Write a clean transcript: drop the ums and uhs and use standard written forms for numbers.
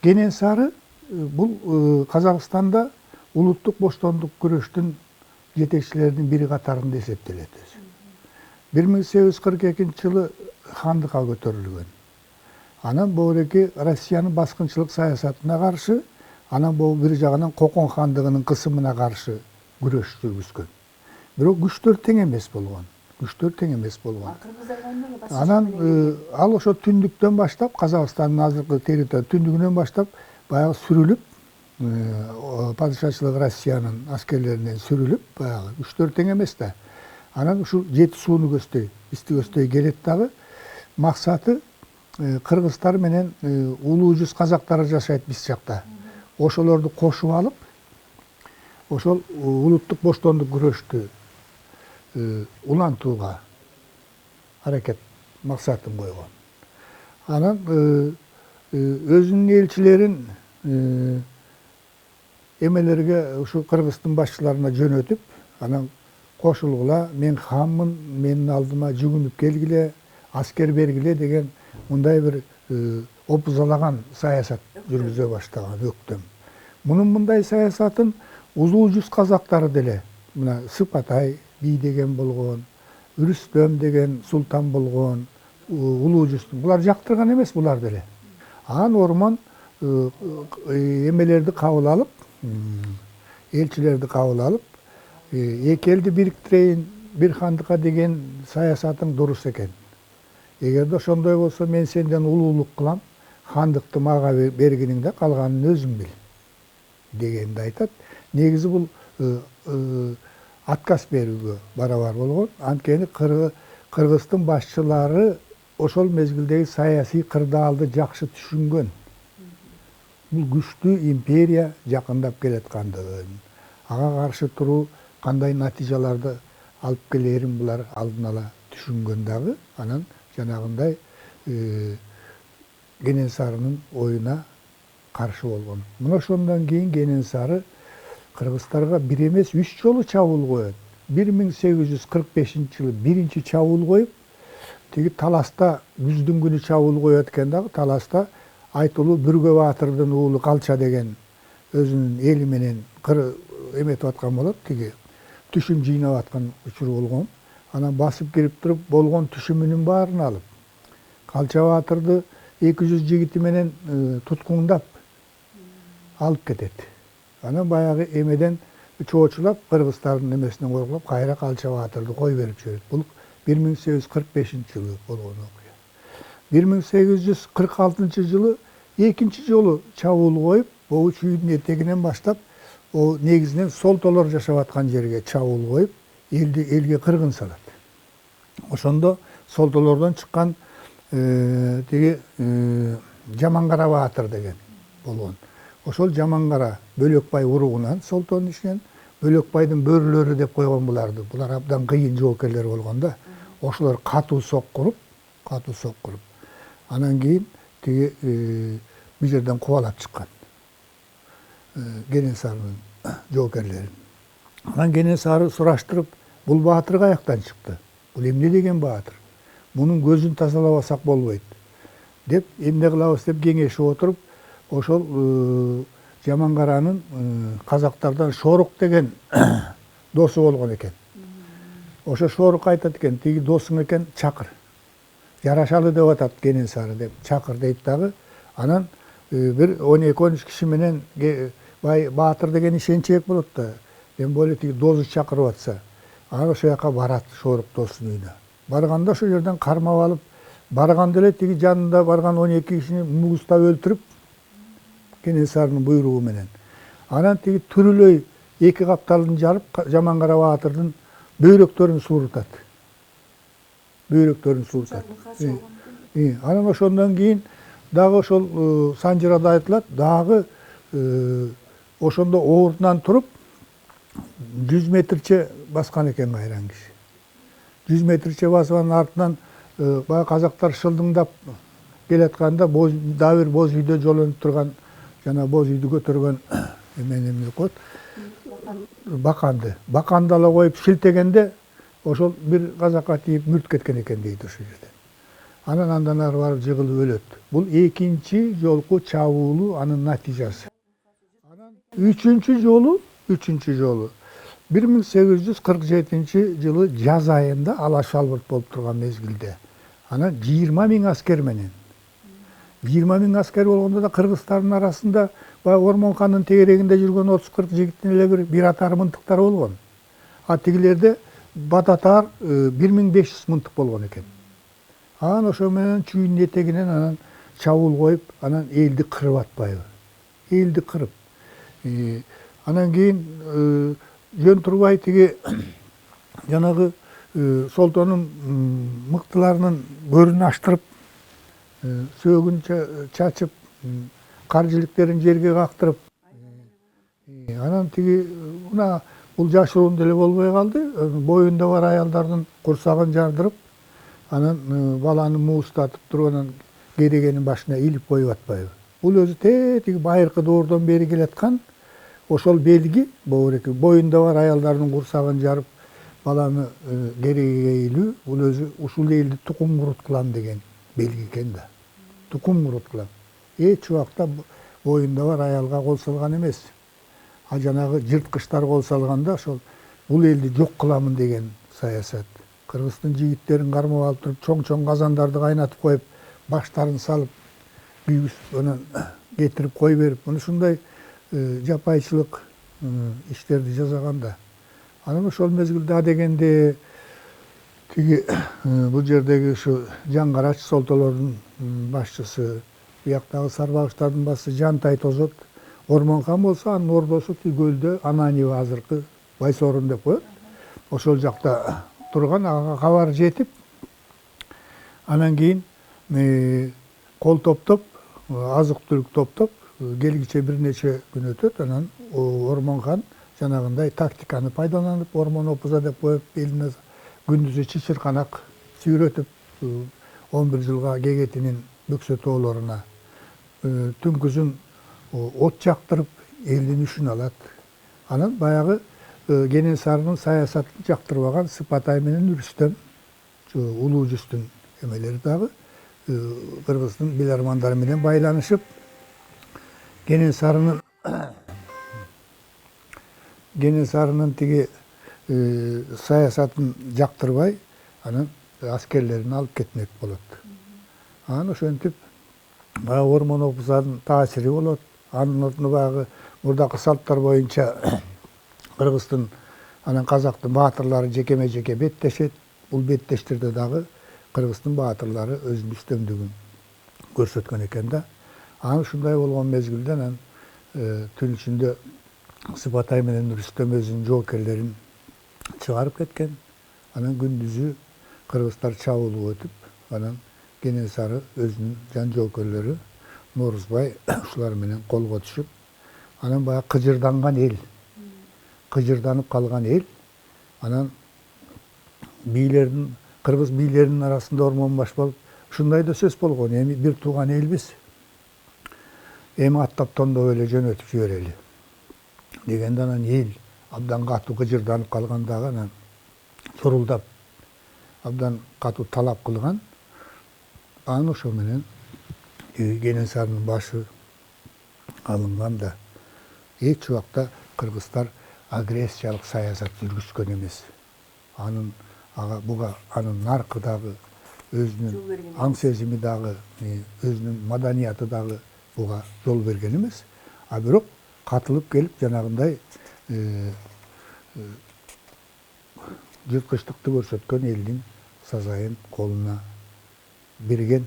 Кенесары бул Казакстанда улуттук боштондук күрөштүн жетекчилеринин бири катарында эсептелет. 1842 жылы хандыкка көтөрүлгөн. Анан богуреки Россиянын баскынчылык саясатына каршы, анан бул бир жагынан Кокон хандыгынын кысымына каршы күрөш жүргүзгөн. Бирок күчтөр тең эмес болгон. Анан ал ошо түндүктөн баштап, Казакстандын азыркы территория түндүгүнөн баштап баягы сүрүлүп, падышачылык Россиянын аскерлеринен сүрүлүп, баягы күчтөр тең эмес да. Анан ушул Жети сууну көздөй, бизди көздөй келет дагы. Максаты кыргыздар менен улуу жүз казактар жашайт биз жакта. Ошолорду кошуп алып, ошол улуттук боштондук күрөштү улантууга аракет максатын койгон. Анан өзүнүн элчилерин эмелерге ушу Кыргыздын башчыларына жөнөтүп, анан кошулгула, мен ханмын, менин алдыма жүгүнүп келгиле, аскер бергиле деген мындай бир опузалаган саясат жүргүзө баштаган өктөм. Мунун мындай саясатын улуу жүз казактары деле, мына Сыпатай бий деген болгон, Рүстөм деген султан болгон, улуу жүздүн булар жактырган эмес булар деле. Анан ормон эмелерди кабыл алып, элчилерди кабыл алып, эки элди бириктирейин, бир хандыкка деген саясатың дурус экен. Эгерде ошондой болсо мен сенден улуулук кылам, хандыкты мага бергиниңде калганын өзүң бил дегенди айтат. Негизи бул отказ берүүгө барабар болгон. Анткени Кыргыздын башчылары ошол мезгилдеги саясий кырдаалды жакшы түшүнгөн. Бул күчтүү империя жакындап келаткандыгын, ага каршы туруу кандай натыйжаларды алып келерин булар алдын ала түшүнгөн дагы. Анан жанагындай Кенесарынын оюна каршы болгон. Мына ошондон кийин Кенесары кыргыздарга бир эмес 3 жолу чабуул коет. 1845-жылы биринчи чабуул коюп, тиги таласта күздүн күнү чабуул коет экен дагы. Таласта айтылуу Бүргө баатырдын уулу Калча деген өзүнүн эли менен эметип аткан болот, тиги түшүм жыйнап аткан учуру болгон. Анан басып кирип туруп болгон түшүмүнүн баарын алып, Калча баатырды 200 жигити менен туткундап алып кетет. Анан баягы эмеден чоочулап, кыргыздардын эмесинен коргулап, кайра Калча баатырды кой берип жиберет. Бул 1845-жылы болгон окуя. 1846-жылы экинчи жолу чабуул коюп, Боғ чүйүнүн этегинен баштап, о негизинен солтолор жашап аткан жерге чабуул коюп, элге кыргын салат. Ошондо солтолордон чыккан тиги Жамангара баатыр деген болгон. Ошол Жамангара Бөлөкбай уругунан солтонун ишинен, Бөлөкбайдын бөрүлөрү деп койгон буларды. Булар абдан кыйын жоокерлер болгон да. Ошолор катуу сок куруп. Анан кийин тиги бул жерден кубалап чыккан. Кенесарынын жоокерлерин. Анан Кенесары сураштырып, бул баатыр каяктан чыкты? Бул эмне деген баатыр? Мунун көзүн тазалабасак болбойт деп, эмне кылабыз деп кеңешип отуруп, ошол Жамангаранын казактардан Шорук деген досу болгон экен. Ошо Шорук айтат экен, тиги досуң экен, чакыр. Жарашалы деп атат Кенесары деп, чакыр дейт дагы. Анан бир 12-13 киши менен баатыр деген ишенчээк болот да. Эми боло тиги досу чакырып атса, анан ошол жака барат Шорук досунун үйүнө. Барганда ошол жерден кармап алып, барганда эле тиги жанында барган 12 кишини мугустап өлтүрүп, Кенесарынын буйругу менен. Анан тиги түрүлөй эки капталын жарып, Жамангара баатырдын бөйрөктөрүн суурутат. Анан ошондон кийин дагы ошол Санжырада айтылат, дагы ошондо оорунан туруп 100 метрче баскан экен кайран киши. 100 метрче басганын артынан баягы казактар шылдыңдап келатканда дагы бир боз үйдө жолонуп турган, жана боз үйдү көтөргөн эмне коет? Баканды ала коюп шилтегенде ошол бир казакка тийип мүрт кеткен экен дейт ошол жерден. Анан андан ары барып жыгылып өлөт. Бул экинчи жолку чабуулу анын натыйжасы. Üçüncü жолу 1847 жылы жаз айында алаш албырт болуп турган мезгилде. Анан 20.000 аскер менен. 20.000 аскер болгондо да кыргыздардын арасында баягы Ормонхандын тегерегинде жүргөн 30-40 жигиттин эле бир атар мынтыктар болгон. А тигилерде бататар 1500 мынтык болгон экен. Анан ошо менен чүйүнүн этегинен анан чабуул коюп, анан элди кырып атпайбы? Элди кырып. Анан кийин жөн турбай тиги жанагы Солтонун мыктыларынын көрүн аштырып, сөөгүн чачып, кар жиликтерин жерге кактырып, анан тиги мына бул жашыруун деле болбой калды. Боюнда бар аялдардын курсагын жардырып, анан баланы муустатып туруп, анан керегенин башына илип коюп атпайбы? Бул өзү тиги байыркы доордон бери келаткан ошол белги, боюнда бар аялдардын курсагын жарып, баланы керегеге илүү, бул өзү ушул элди тукум куруткулам деген белги экен да. Тукум куруткулам. Эч убакта боюнда бар аялга кол салган эмес. А жанагы жырткычтар кол салганда ошол бул элди жок кыламын деген саясат. Кыргыздын жигиттерин кармап алып туруп, чоң казандарды кайнатып коюп, баштарын салып, күйгүзүп, анан кетирип кой берип, мына ушундай жапайчылык иштерди жасаганда. Анан ошол мезгилде адегенде тиги бул жердеги ушу Жаңгарач солтолордун башчысы, бияктагы сарбагычтардын башчысы Жантай Тозот, Ормонхан болсо анын ордосу тиги көлдө Ананьева, азыркы Байсорун деп коет. Ошол жакта турган, ага кабар жетип, анан кийин кол топтоп, азык түлүк топтоп, келгиче бир нече күн өтөт. Анан Ормонхан жанагындай тактиканы пайдаланып, Ормон Опуза деп коюп, элине күндүзү чычырканак сүйрөтүп, 11 жылга кегетинин бөксө тоолоруна, түнкүсүн от жактырып, элдин үшүн алат. Анан баягы Кенесарынын саясатын жактырбаган Сыпатай менен Рүстөм, улуу жүздүн эмелери дагы кыргыздын билармандары менен байланышып, Кенесарынын тиги саясатын жактырбай, анан аскерлерин алып кетмек болот. Анан ошентип баягы Ормон Опузанын таасири болот. Анын ордуна баягы мурдакы салттар боюнча кыргыздын анан казактын баатырлары жекеме-жеке беттешет. Бул беттештерде дагы кыргыздын баатырлары өзүнүн үстөмдүгүн көрсөткөн экен да. Анан ушундай болгон мезгилде анан түн ичинде Сыпатай менен Рүстөм өзүнүн жоокерлерин чыгарып кеткен. Анан күндүзү кыргыздар чабуулга өтүп, анан Кенесары өзүнүн жан жоокерлери Норузбай ушулар менен колго түшүп, анан баягы кыжырданган эл, кыжырданып калган эл, анан бийлердин, кыргыз бийлеринин арасында Ормонбаш болуп, ушундай да сөз болгон, эми бир тууган элбиз, эми аттап тондоп эле жөнөтүп жиберели дегенде, анан эл абдан катуу кыжырданып калгандагы, анан чорулдап, абдан катуу талап кылган. Анан ошо менен Кенесарынын башы алынган да. Эч убакта кыргыздар агрессиялык саясат жүргүзгөн эмес. Анын наркы дагы, өзүнүн аң сезими дагы, өзүнүн маданияты дагы буга жол берген эмес. А бирок катылып келип, жанагындай жырткычтыкты көрсөткөн элдин сазайын колуна берген.